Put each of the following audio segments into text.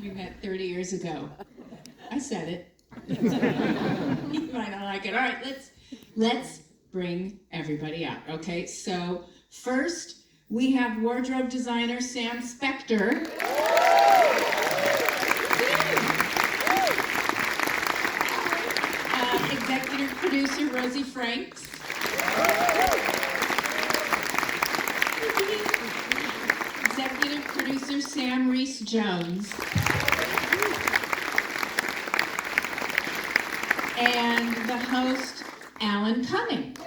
We met 30 years ago. I said it. You might not like it. All right, let's bring everybody out. Okay, so first we have wardrobe designer Sam Spector. Executive producer Rosie Franks. Executive producer Sam Reese-Jones. And the host, Alan Cummings.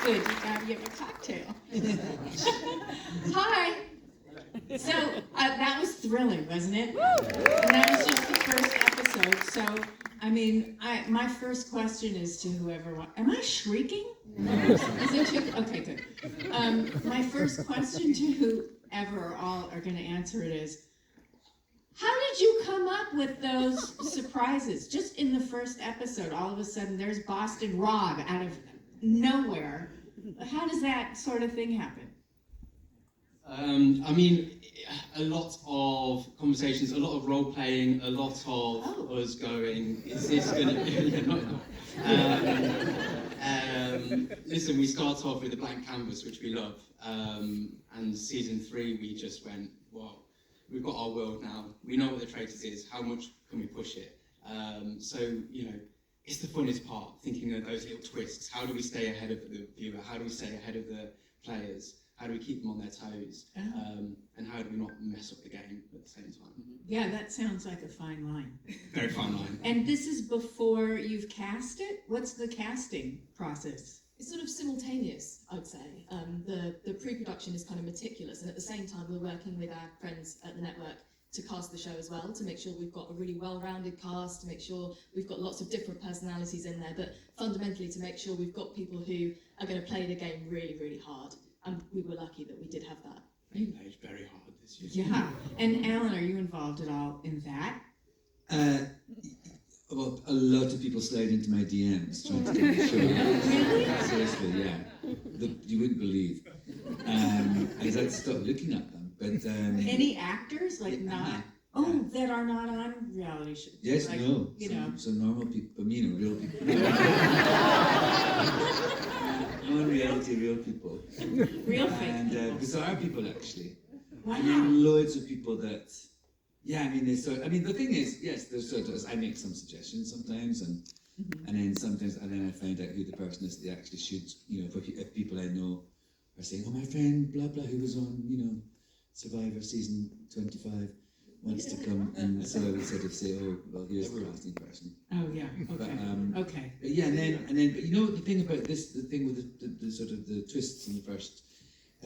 Good, you gotta give a cocktail. Hi. So that was thrilling, wasn't it? And that was just the first episode. So, I mean, my first question is to whoever wants. Am I shrieking? Is it too? Okay, good. My first question to whoever or all are going to answer it is, how did you come up with those surprises? Just in the first episode, all of a sudden, there's Boston Rob out of nowhere. How does that sort of thing happen? I mean, a lot of conversations, a lot of role playing, a lot of us going, is this going to be, yeah, not enough. Listen, we start off with a blank canvas, which we love, and season 3 we just went, well, we've got our world now, we know what the Traitors is, how much can we push it? So, you know, it's the funnest part, thinking of those little twists. How do we stay ahead of the viewer? How do we stay ahead of the players? How do we keep them on their toes? And how do we not mess up the game at the same time? Yeah, that sounds like a fine line. Very fine line. And this is before you've cast it? What's the casting process? It's sort of simultaneous, I'd say. The pre-production is kind of meticulous, and at the same time we're working with our friends at the network to cast the show as well, to make sure we've got a really well-rounded cast, to make sure we've got lots of different personalities in there, but fundamentally to make sure we've got people who are going to play the game really, really hard. And we were lucky that we did have that. They played very hard this year. Yeah. And Alan, are you involved at all in that? Well, a lot of people slide into my DMs trying to get the show. Really? Seriously, yeah. You wouldn't believe. I had to stop looking at them. But any actors that are not on reality shows? Yes, like, no. You know. Some normal people, real people. Non-reality, real people. Real fake. And bizarre people, actually. Wow. I mean, loads of people that, yeah, I mean, the thing is, yes, there's sort of, I make some suggestions sometimes, and then I find out who the person is that they actually should, you know, if people I know are saying, oh, my friend, blah, blah, who was on, you know, Survivor season 25, wants to come, and so I would sort of say, oh, well, here's the casting person. Oh, yeah, okay, okay. But yeah, and then, but you know, the thing about this, the thing with the sort of the twists in the first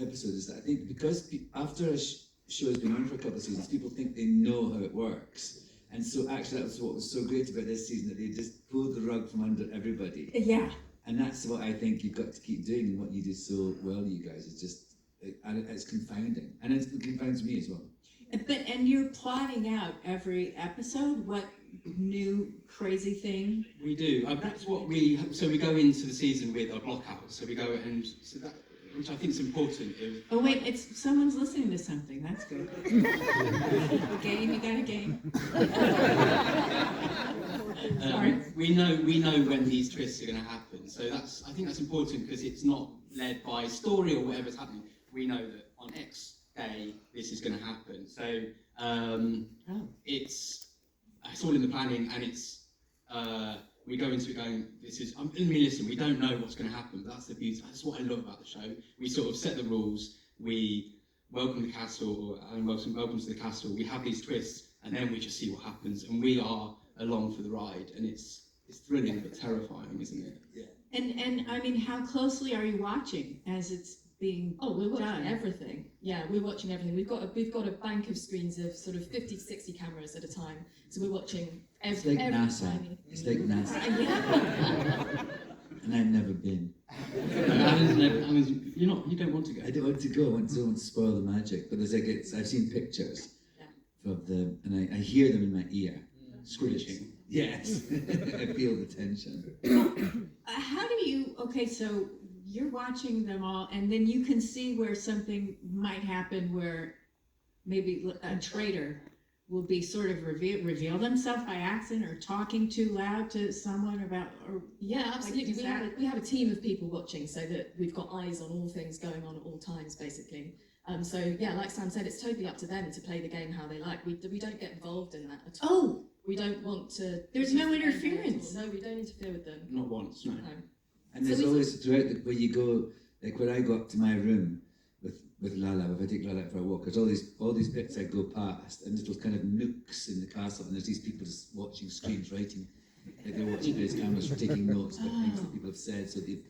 episode is that I think because after a show has been on for a couple of seasons, people think they know how it works. And so actually that was what was so great about this season, that they just pulled the rug from under everybody. Yeah. And that's what I think you've got to keep doing, and what you do so well, you guys, is just, and it's confounding. And it confounds me as well. And you're plotting out every episode what new crazy thing? We do. That's what we go into the season with our block out. So we go and so that, which I think is important. Oh wait, it's someone's listening to something. That's good. A game, you got a game. Sorry. We know when these twists are going to happen. So I think that's important because it's not led by story or whatever's happening. We know that on X day this is going to happen. So it's all in the planning, and it's we go into it going, this is, I mean, listen, we don't know what's going to happen, but that's the beauty, that's what I love about the show. We sort of set the rules, we welcome the castle, and welcome to the castle, we have these twists, and then we just see what happens, and we are along for the ride, and it's thrilling but terrifying, isn't it? Yeah. And I mean, how closely are you watching as it's being we're watching done? everything. Yeah, we're watching everything. We've got a bank of screens of sort of 50 to 60 cameras at a time. So we're watching every NASA. tiny. It's like NASA. Yeah. And I've never been. You don't want to go. I don't want to go. I don't want to spoil the magic. But I've seen pictures of them, and I hear them in my ear, screeching. Yes, I feel the tension. How do you, okay, so you're watching them all, and then you can see where something might happen where maybe a traitor will be sort of reveal themselves by accident or talking too loud to someone about, or Yeah, absolutely. Like, We have a team of people watching, so that we've got eyes on all things going on at all times, basically. So yeah, like Sam said, it's totally up to them to play the game how they like. We don't get involved in that at all. oh, We don't want to. There's no interference. No, we don't interfere with them. Not once, no. No. And So there's we- always throughout where you go, like when I go up to my room with Lala, if I take Lala for a walk, there's all these bits I go past, and little kind of nooks in the castle, and there's these people just watching screens, writing, like they're watching various cameras, taking notes about things that people have said. So they've,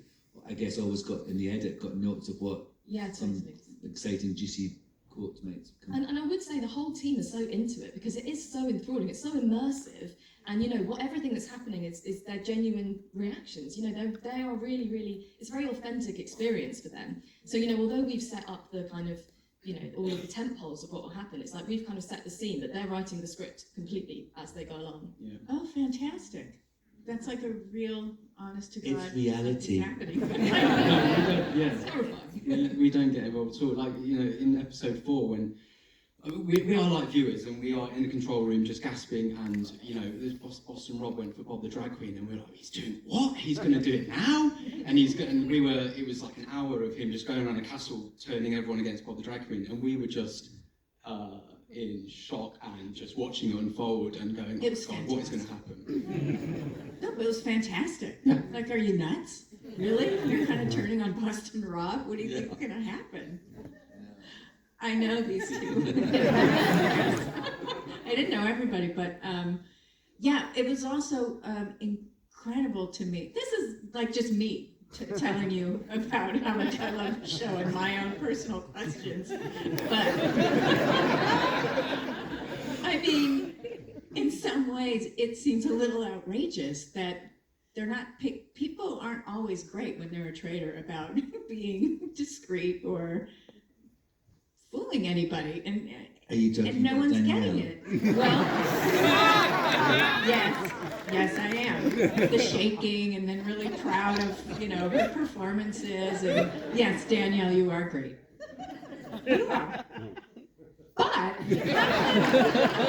I guess, always got in the edit, got notes of what Yeah, some totally. exciting, juicy quote might come. And I would say the whole team is so into it because it is so enthralling, it's so immersive, and you know what, everything that's happening is their genuine reactions. You know, they are really, really, it's a very authentic experience for them. So you know, although we've set up the kind of, you know, all of the tent poles of what will happen, it's like we've kind of set the scene that they're writing the script completely as they go along. Yeah. oh, fantastic. That's like a real, honest to God. It's reality. It's happening. No, we don't, yeah. It's horrifying. We don't get involved at all. Like, you know, in episode 4, when we are like viewers and we are in the control room just gasping, and you know, this Boston Rob went for Bob the Drag Queen, and we're like, he's doing what? He's going to do it now? And it was like an hour of him just going around a castle turning everyone against Bob the Drag Queen, and we were just in shock and just watching it unfold and going, It was oh God, what is going to happen? No, it was fantastic. Yeah. Like, are you nuts? Really? You're kind of turning on Boston Rob? What do you think is going to happen? I know these two. I didn't know everybody, but yeah, it was also incredible to me. This is like just me telling you about how much I love the show and my own personal questions. But I mean, in some ways, it seems a little outrageous that they're not people aren't always great when they're a traitor about being discreet or fooling anybody, and Are you talking no about one's Danielle? getting it. Well, yes, I am. The shaking, and then really proud of, you know, her performances, and yes, Danielle, you are great. You are. But I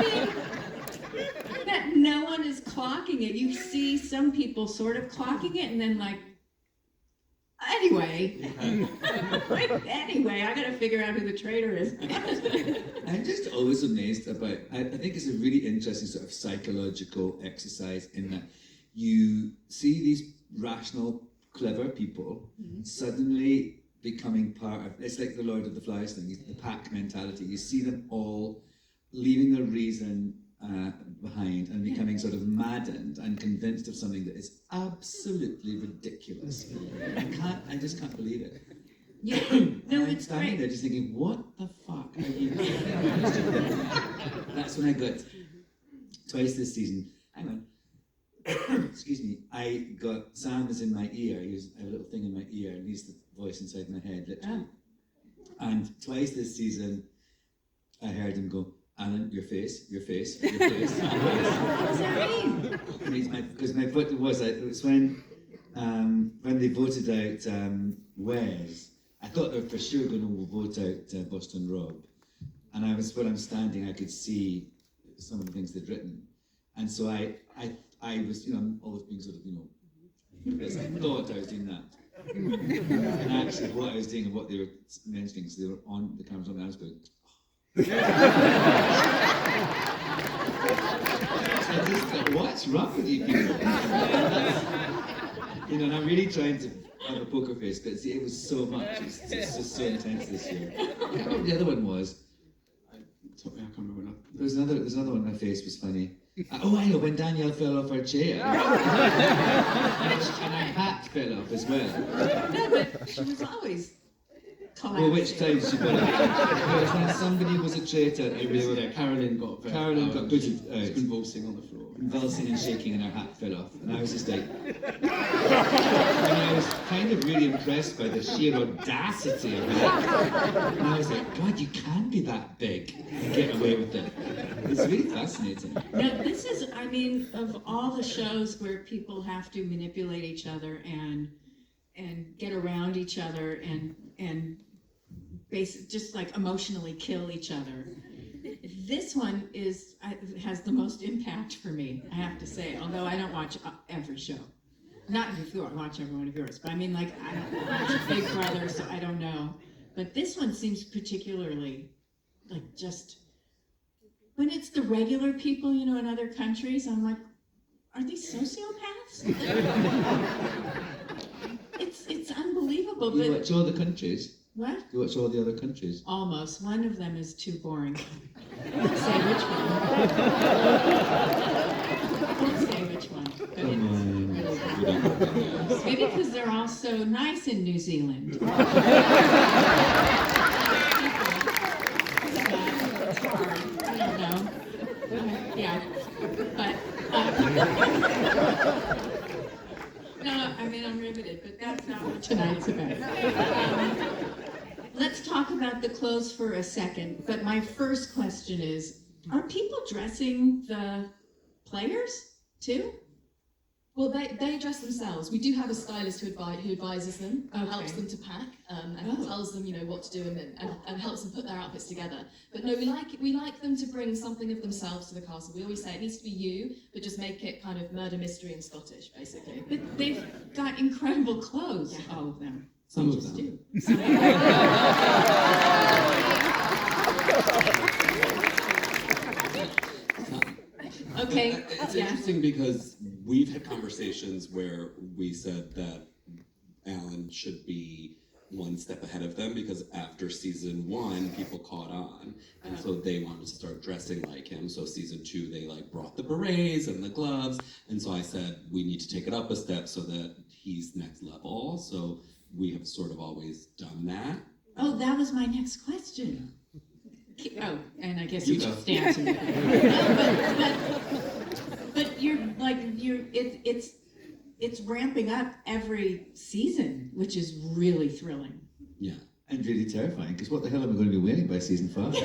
mean, that no one is clocking it. You see some people sort of clocking it, and then like, anyway, I gotta figure out who the traitor is. I'm just always amazed about, I think it's a really interesting sort of psychological exercise in that you see these rational, clever people suddenly becoming part of, it's like the Lord of the Flies thing, the pack mentality. You see them all leaving their reason behind and becoming sort of maddened and convinced of something that is absolutely ridiculous. I just can't believe it. Yeah, no, I'm it's standing great. there just thinking, what the fuck are you doing? That's when I got twice this season. Hang on. Excuse me. I got Sam is in my ear. I have a little thing in my ear, and he's the voice inside my head, literally. And twice this season, I heard him go, Alan, your face, your face, your face. What does that mean? Because my vote was it was when they voted out Wes. I thought they were for sure going to vote out Boston Rob, and when I'm standing, I could see some of the things they'd written, and so I was, you know, I'm always being sort of, you know, I thought I was doing that, and actually what I was doing and what they were mentioning, so they were on the cameras on me, I was going. I just thought, what's wrong with you people? You know, and I'm really trying to have a poker face, but see, it was so much. It's just so intense this year. I can't remember what the other one was. I can't remember now. There's another one. My face was funny. Oh, I know, when Danielle fell off her chair. And her hat fell off as well. No, but she was always collapsing. Well, which time she fell off? It was when somebody was a traitor. It was, yeah, Carolyn got booted she was convulsing on the floor. convulsing and shaking, and her hat fell off. And I was just like, and I was kind kind of really impressed by the sheer audacity of it. And I was like, God, you can be that big and get away with it. It's really fascinating. No, this is, I mean, of all the shows where people have to manipulate each other and get around each other and just like emotionally kill each other, this one has the most impact for me, I have to say, although I don't watch every show. Not before, I watch every one of yours, but I mean, like, I don't watch Big Brother, so I don't know. But this one seems particularly, like, just, when it's the regular people, you know, in other countries, I'm like, are these sociopaths? It's unbelievable, You but... watch all the countries? What? You watch all the other countries? Almost. One of them is too boring. I won't say which one. I won't say which one. But Come on. it's really maybe because they're all so nice in New Zealand. It's hard. I don't know. Yeah. But, no, I mean, I'm riveted, but that's not what tonight's about. Let's talk about the clothes for a second, but my first question is, are people dressing the players too? Well, they dress themselves. We do have a stylist who advises them, who Okay. helps them to pack, and tells them, you know, what to do and helps them put their outfits together. But no, we like them to bring something of themselves to the castle. We always say it needs to be you, but just make it kind of murder mystery and Scottish, basically. But they've got incredible clothes, all of them. Some They of just them. do. Some of them. Okay, It's yeah. interesting because we've had conversations where we said that Alan should be one step ahead of them because after season 1, people caught on, and so they wanted to start dressing like him. So season 2, they like brought the berets and the gloves, and so I said we need to take it up a step so that he's next level. So we have sort of always done that. Oh, that was my next question. Oh, and I guess you You go. just answered it. But it's ramping up every season, which is really thrilling. Yeah, And really terrifying, because what the hell am I going to be wearing by season 5?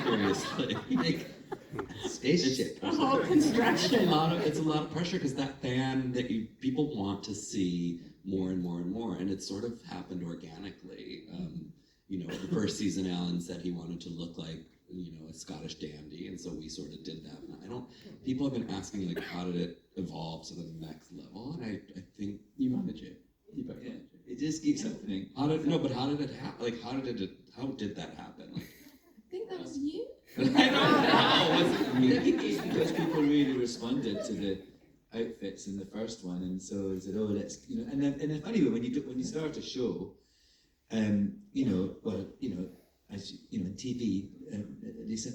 seriously. Like, Spaceship. The whole it's construction. a lot of pressure because that fan that people want to see more and more and more, and it sort of happened organically. You know, the first season, Alan said he wanted to look like, you know, a Scottish dandy, and so we sort of did that. And people have been asking, like, how did it evolve to the next level? And I think You manage it. You both Yeah, manage it. it just keeps happening. how did it happen? Like, how did that happen? Like, I think that was you. I don't know. Was it I me? think it's because people really responded to the outfits in the first one, and so they said, "Oh, let's," you know. And then, in a funny way, when you start a show, you know, well, you know, as you know, on TV, Lisa,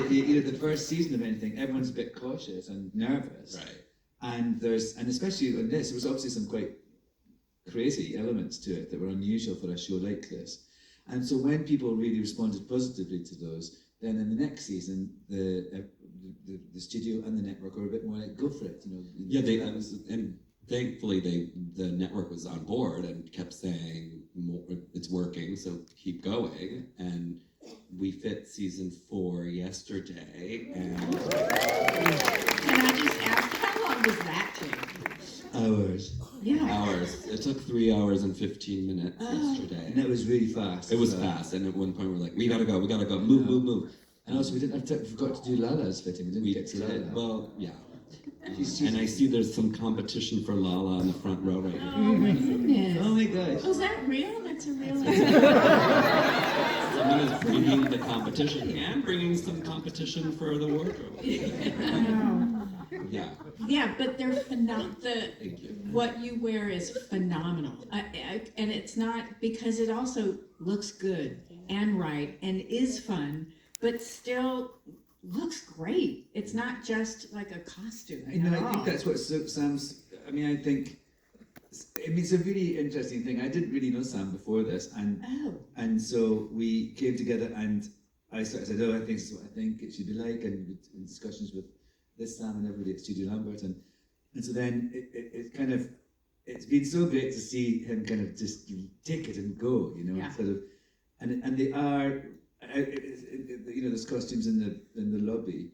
you know, the first season of anything, everyone's a bit cautious and nervous, Right. and especially on this, there was obviously some quite crazy elements to it that were unusual for a show like this. And so when people really responded positively to those, then in the next season, the studio and the network were a bit more like, go for it, you know. Yeah, and thankfully the network was on board and kept saying it's working, so keep going. And we fit season 4 yesterday, and Can I just ask, how long does that take? hours. Yeah. hours. It took 3 hours and 15 minutes yesterday. And it was really fast. It was so- fast, and at one point we're like, we gotta go, move. And also, we forgot to do Lala's fitting. We didn't We get to did, Lala. well, yeah. She's- And I see there's some competition for Lala in the front row right now. Oh my goodness. Oh my gosh. Oh, is that real? That's a real Someone is bringing the competition and bringing some competition for the wardrobe. Yeah. Yeah, but they're phenomenal. Thank you. What you wear is phenomenal. And it's not, because it also looks good and right and is fun, but still looks great. It's not just like a costume. I know, at I think all. that's what Sam's, I mean, it's a really interesting thing. I didn't really know Sam before this, and so we came together and I sort of said, oh, I think this is what I think it should be like, and in discussions with this Sam and everybody at Studio Lambert, and And so then it kind of, it's been so great to see him kind of just take it and go, you know, Yeah. sort of, and they are, you know, there's costumes in the lobby,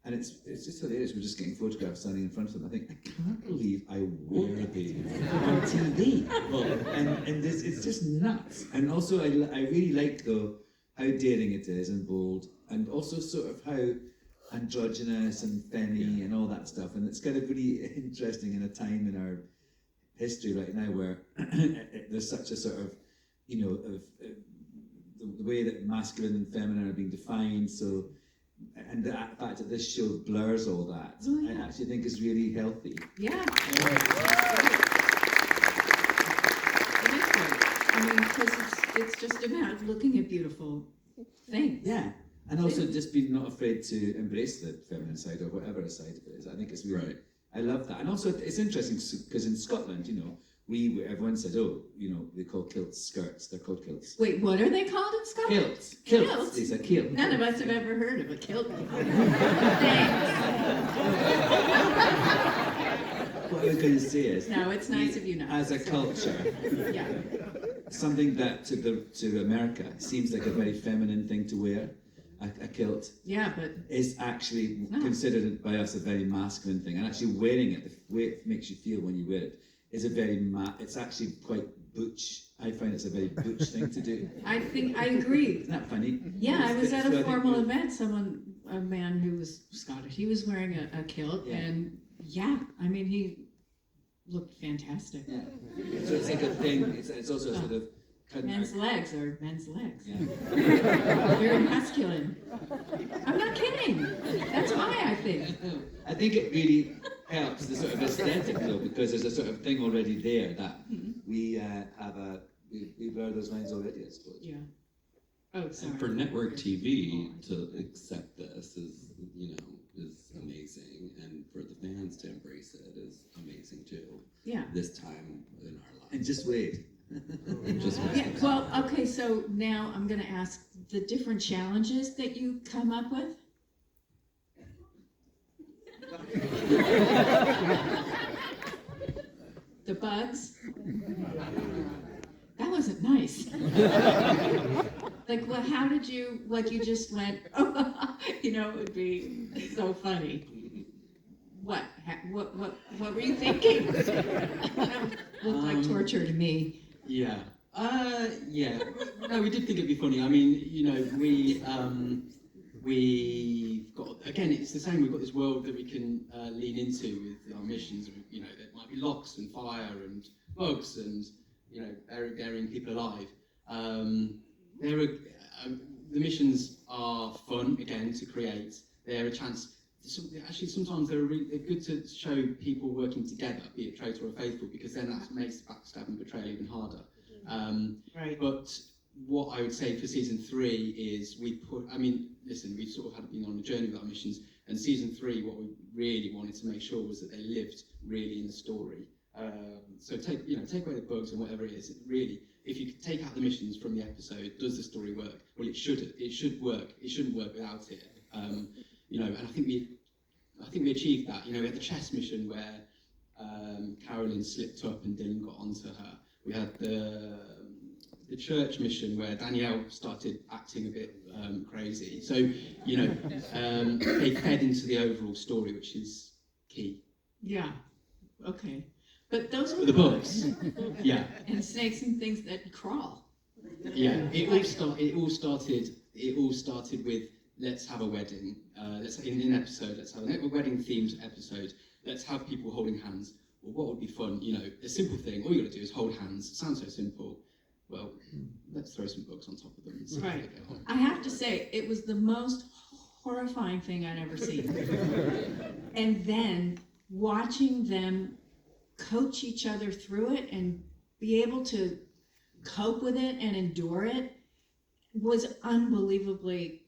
and it's just hilarious. We're just getting photographs standing in front of them. I think, I can't believe I wore these on TV. And this, it's just nuts. And also I really like though how daring it is and bold, and also sort of how androgynous and femmy and all that stuff. And it's kind of really interesting in a time in our history right now where there's such a sort of, you know, of the way that masculine and feminine are being defined. So, and the fact that this show blurs all that, Oh, yeah. I actually think is really healthy. Yeah. It is great. I mean, because it's just about looking at beautiful things. Yeah, and also just being not afraid to embrace the feminine side or whatever side it is. I think it's really, Right. I love that. And also it's interesting because in Scotland, you know, everyone said, oh, you know, they call kilts skirts. They're called kilts. Wait, what are they called in Scotland? Kilts. Kilts? It's a kilt. None of us have ever heard of a kilt before. Thanks. What I was going to say is, No, it's nice of you not. as a culture, Yeah. something that to America seems like a very feminine thing to wear, a kilt, Yeah, but is actually No. considered by us a very masculine thing. And actually wearing it, the way it makes you feel when you wear it, is a very it's actually quite butch. I find it's a very butch thing to do. I think I agree. Isn't that funny? Yeah, I was at So I a think formal you- event. A man who was Scottish, he was wearing a kilt, Yeah. and yeah, I mean, he looked fantastic. Yeah. So it's like a thing. It's also a sort of Men's legs are men's legs. Yeah. Very masculine. I'm not kidding. That's why I think. I think it really helps the sort of aesthetic though, because there's a sort of thing already there that we we blur those lines already, I suppose. Yeah. Oh, sorry. And for network TV to accept this is, you know, is amazing, and for the fans to embrace it is amazing too. Yeah. This time in our lives. And just wait. Just Yeah. Well, okay. So now I'm going to ask the different challenges that you come up with. The bugs. That wasn't nice. Like, well, how did you, like, you just went, you know, it would be so funny. What were you thinking? That looked like torture to me. Yeah. Yeah. No, we did think it'd be funny. I mean, you know, we've got, again, it's the same. We've got this world that we can lean into with our missions. You know, there might be locks and fire and bugs and, you know, burying people alive. The missions are fun, again, to create. They're a chance. Actually, sometimes they're good to show people working together, be it traitor or faithful, because then that makes backstab and betrayal even harder. Right. But what I would say for season 3 is we've sort of had been on a journey with our missions, and season 3, what we really wanted to make sure was that they lived really in the story. So take away the bugs and whatever it is. Really, if you could take out the missions from the episode, does the story work? Well, it should work. It shouldn't work without it. You know, and I think we achieved that. You know, we had the chess mission where Carolyn slipped up and Dylan got onto her. We had the church mission where Danielle started acting a bit crazy. So, you know, they fed into the overall story, which is key. Yeah. Okay. But those were The bugs. Yeah. and snakes and things that crawl. Yeah. It all started with, let's have a wedding. Let's have a wedding themed episode. Let's have people holding hands. Well, what would be fun? You know, a simple thing. All you got to do is hold hands. It sounds so simple. Well, let's throw some bugs on top of them and see how they Right. get on. I have to say, it was the most horrifying thing I'd ever seen. And then watching them coach each other through it and be able to cope with it and endure it was unbelievably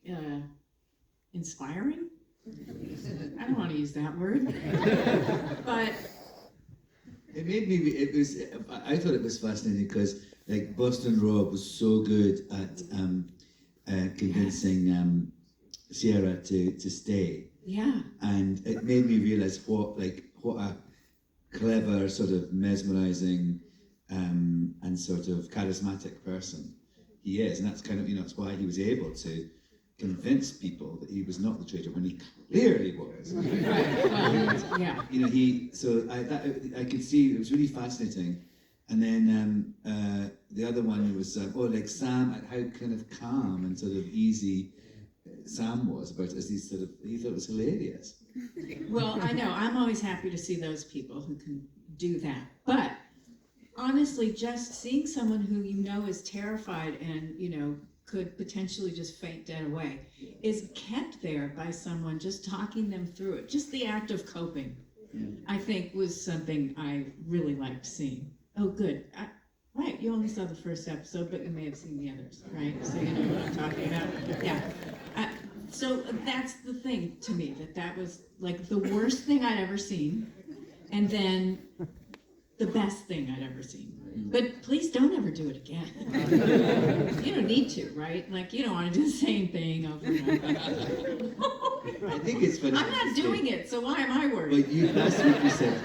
inspiring. I don't want to use that word, but It made me. I thought it was fascinating because, like, Boston Rob was so good at convincing Sierra to stay, yeah, and it made me realize what clever, sort of mesmerising, and sort of charismatic person he is, and that's kind of, that's why he was able to convince people that he was not the traitor when he clearly was. Right. Well, yeah. I could see it was really fascinating. And then the other one was like Sam, how kind of calm and sort of easy Sam was about it, as he thought it was hilarious. Well, I know. I'm always happy to see those people who can do that. But honestly, just seeing someone who is terrified and, could potentially just faint dead away is kept there by someone just talking them through it. Just the act of coping, I think, was something I really liked seeing. Oh, good. Right, you only saw the first episode, but you may have seen the others, right? So you know what I'm talking about. Yeah. So that's the thing to me, that was like the worst thing I'd ever seen, and then the best thing I'd ever seen. But please don't ever do it again. You don't need to, right? Like, you don't want to do the same thing over and over. I think it's funny. I'm not doing it, so why am I worried? But last week you said,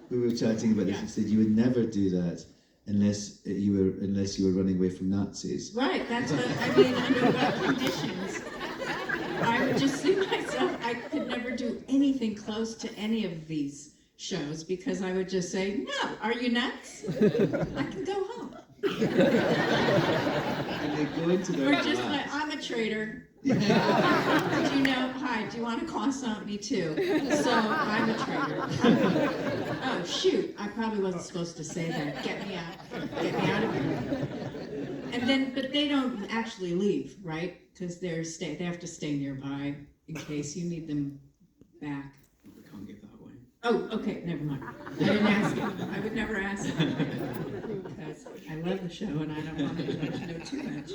we were chatting about this, you said you would never do that unless you were running away from Nazis. Right, that's what, under what conditions? I would just see myself, I could never do anything close to any of these shows because I would just say, no, are you nuts? I can go home. And they go into their Or just like, I'm a traitor. Did you know? Hi, do you want to croissant me too? So I'm a traitor. Oh shoot, I probably wasn't supposed to say that. Get me out. Get me out of here. And then, but they don't actually leave, right? Because they have to stay nearby in case you need them back. We can't give that away. Oh, okay, never mind. I didn't ask it. I would never ask it. Because I love the show and I don't want to know too much.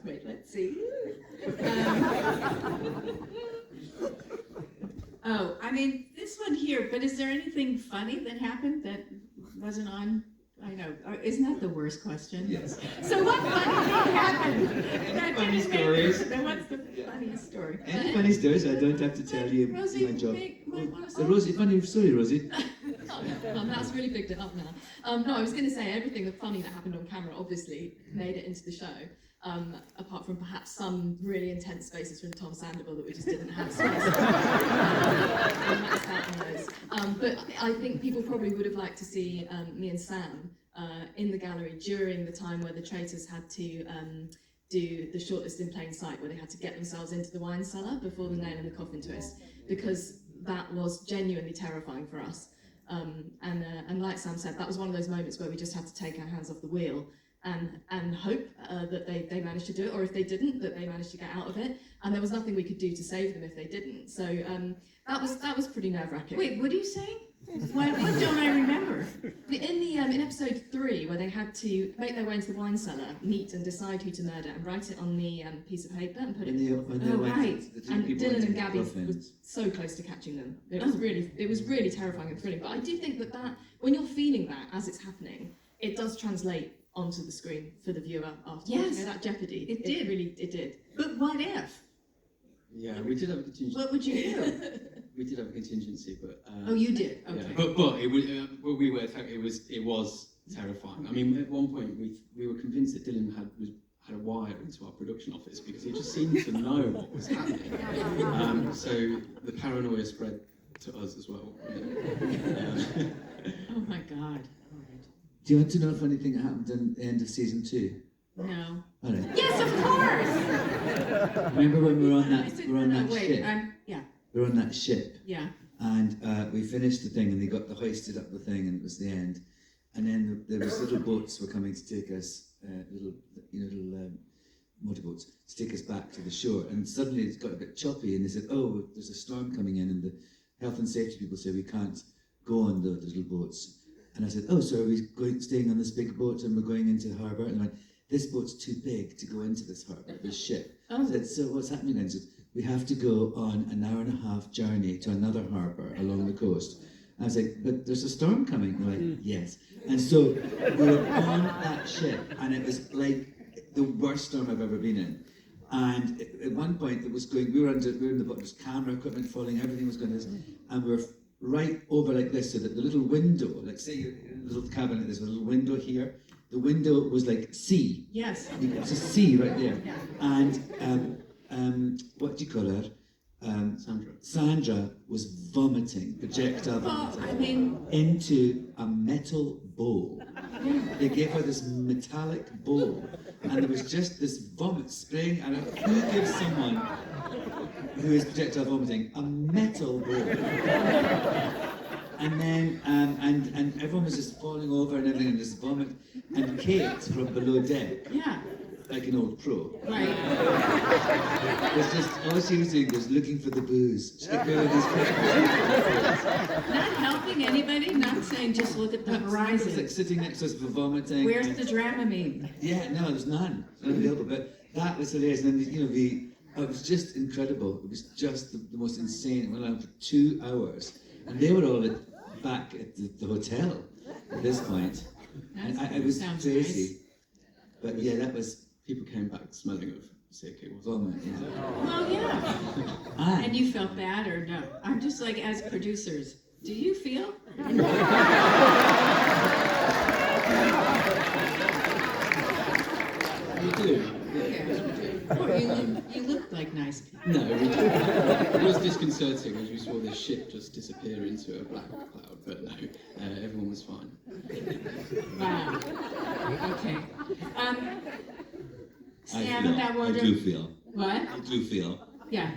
Wait, let's see. This one here, but is there anything funny that happened that wasn't on? I know. Isn't that the worst question? Yes. So what funny thing happened? Funny stories. Then what's the funniest story? Any funny stories? I don't have to tell you Rosie, my job. might want to Rosie, funny story, Rosie. That's really picked it up now. No, I was going to say everything funny that happened on camera obviously made it into the show. Apart from perhaps some really intense spaces from Tom Sandoval that we just didn't have space. But I think people probably would have liked to see me and Sam in the gallery during the time where the traitors had to do the shortlist in plain sight, where they had to get themselves into the wine cellar before the nail in the coffin twist, because that was genuinely terrifying for us. And like Sam said, that was one of those moments where we just had to take our hands off the wheel and hope that they managed to do it, or if they didn't, that they managed to get out of it. And there was nothing we could do to save them if they didn't. So that was pretty nerve-wracking. Wait, what are you saying? What don't I remember? In episode 3, where they had to make their way into the wine cellar, meet and decide who to murder, and write it on the piece of paper and put it. Right. And Dylan and Gabby was so close to catching them. It was really terrifying and thrilling. But I do think that when you're feeling that as it's happening, it does translate onto the screen for the viewer afterwards. Yes. You know, that jeopardy. It did. It did. But what if? Yeah, we did have a contingency. What would you do? We did have a contingency, but. Oh, you did. Okay. Yeah, but it was. We were. It was terrifying. I mean, at one point we were convinced that Dylan had a wire into our production office because he just seemed to know what was happening. So the paranoia spread to us as well. Oh my God. Do you want to know a funny thing that happened in the end of season 2? No. All right. Yes, of course. Remember when we were on that I said, ship? yeah. We were on that ship. Yeah. And we finished the thing, and they hoisted up the thing, and it was the end. And then there was little boats were coming to take us, little motorboats to take us back to the shore. And suddenly it got a bit choppy, and they said, "Oh, there's a storm coming in," and the health and safety people said we can't go on those little boats. And I said, "Oh, so are we staying on this big boat and we're going into the harbour?" And I went, "This boat's too big to go into this harbour, this ship." Oh. I said, "So what's happening then?" I said, "We have to go on an hour and a half journey to another harbour along the coast." I was like, "But there's a storm coming." And they're like, "Yes." And so we were on that ship, and it was like the worst storm I've ever been in. And at one point it was going, we were in the boat, there was camera equipment falling, everything was going this, and we were right over like this, so that the little window, like say you're in a little cabinet, there's a little window here. The window was like C. Yes. It's a C right there. Yeah. And what do you call her? Sandra. Sandra was vomiting, projectile Well, vomiting, I mean, into a metal bowl. They gave her this metallic bowl, and there was just this vomit spraying. And who gives someone who is projectile vomiting a metal bowl? And then, and everyone was just falling over and everything, and this vomit. And Kate from below deck, yeah, like an old pro, right. was just all she was doing was looking for the booze. She'd go with these pictures. Not helping anybody, not saying just look at the It was like horizon. sitting next to us for vomiting. Where's the Dramamine? Yeah, no, there's none. None available. But that was hilarious. And then, it was just incredible. It was just the most insane. It went on for 2 hours. And they were all back at the hotel at this point. And it was Sounds crazy. But yeah, that was People came back smelling of sick. It was vomit. Yeah. Well, yeah. And you felt bad or no? I'm just like, as producers, do you feel? We do. Or you look like nice people. No, we didn't. It was disconcerting as we saw this ship just disappear into a black cloud, but no, everyone was fine. Wow. Okay. Sam, that I wonder. do feel. What? I do feel. Yeah.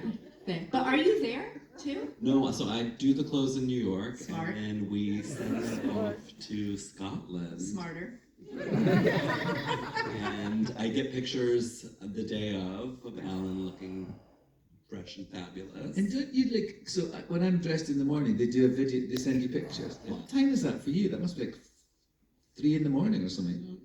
But are you there too? No, so I do the close in New York, Smart. and then we send off to Scotland. Smarter. And I get pictures the day of Alan looking fresh and fabulous. And don't you so when I'm dressed in the morning, they do a video, they send you pictures. What time is that for you? That must be like 3 in the morning or something.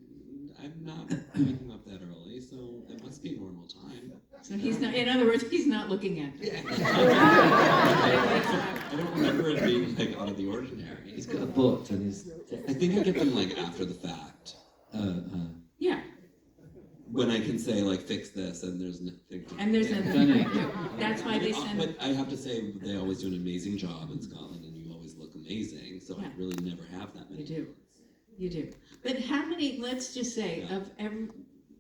I'm not waking up that early, so it must be normal time. So he's not. In other words, he's not looking at you. I don't remember it being like out of the ordinary. He's got a bot on his. I think I get them like after the fact. Yeah. When I can say like fix this and there's nothing. And there's nothing you can do. That's why they send. But I have to say they always do an amazing job in Scotland, and you always look amazing. So Yeah. I really never have that many. You do. You do. But how many? Let's just say Yeah. of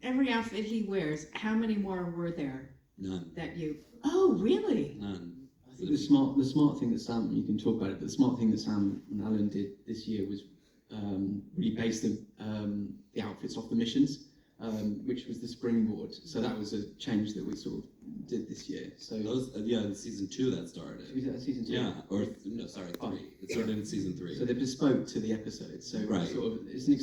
every outfit he wears, how many more were there None. that you? Oh, really? None. I think the smart thing that Sam, you can talk about it, but the smart thing that Sam and Alan did this year was really base the outfits off the missions, which was the springboard. So that was a change that we sort of did this year. So Those, in season 2 that started. was that season 2? Yeah, no, sorry, 3. It started in season 3. So they're bespoke to the episode. So Right. sort of, it's an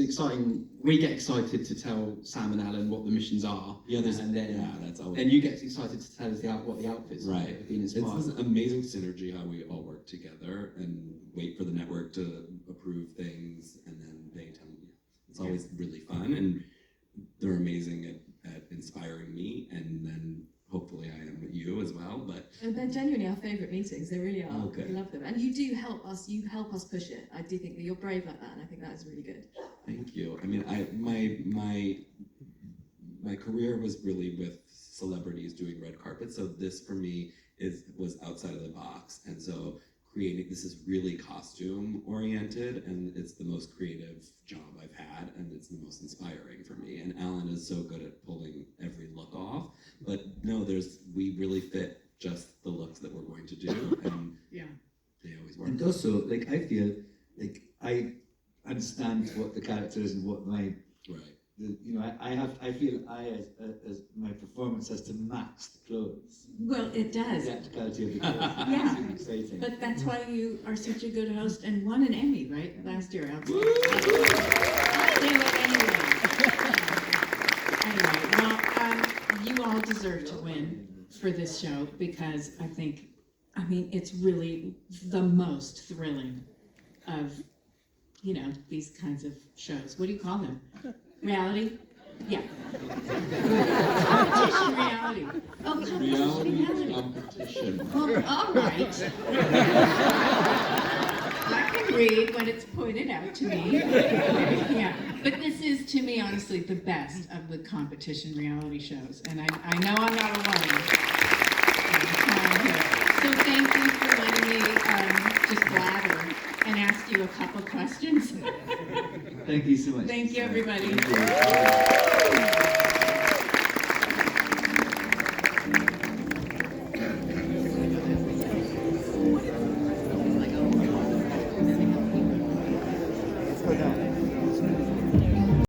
exciting. We get excited to tell Sam and Alan what the missions are. Yeah, and then that's always. then you get excited to tell us what the outfits are. Right. Being It's inspired. this amazing synergy how we all work together and wait for the network to approve things, and then they tell me. It's always really fun, and they're amazing at inspiring me, and then hopefully I am you as well. But And they're genuinely our favourite meetings. They really are. Okay. We love them, and you do help us. You help us push it. I do think that you're brave like that, and I think that is really good. thank you. I mean, my career was really with celebrities doing red carpet, so this for me was outside of the box, and so creating this is really costume oriented, and it's the most creative job I've had, and it's the most inspiring for me. And Alan is so good at pulling every look off, but no, we really fit just the looks that we're going to do, and Yeah. they always work. And also, I feel like I understand what the character is and what my, Right. I feel as my performance has to match the clothes, Well, it the does. practicality of the clothes. Yeah. It's exciting. But that's why you are such a good host and won an Emmy, right? Last year. I'll do it anyway. Anyway, well, you all deserve to win for this show because I mean, it's really the most thrilling of, these kinds of shows. What do you call them? Reality? Yeah. Competition reality. Oh, competition reality. Competition. Well, all right. I can read when it's pointed out to me. Yeah, but this is, to me, honestly, the best of the competition reality shows, and I know I'm not alone. So thank you for letting me just blather and ask you a couple questions? Thank you so much. Thank you, everybody. Thank you.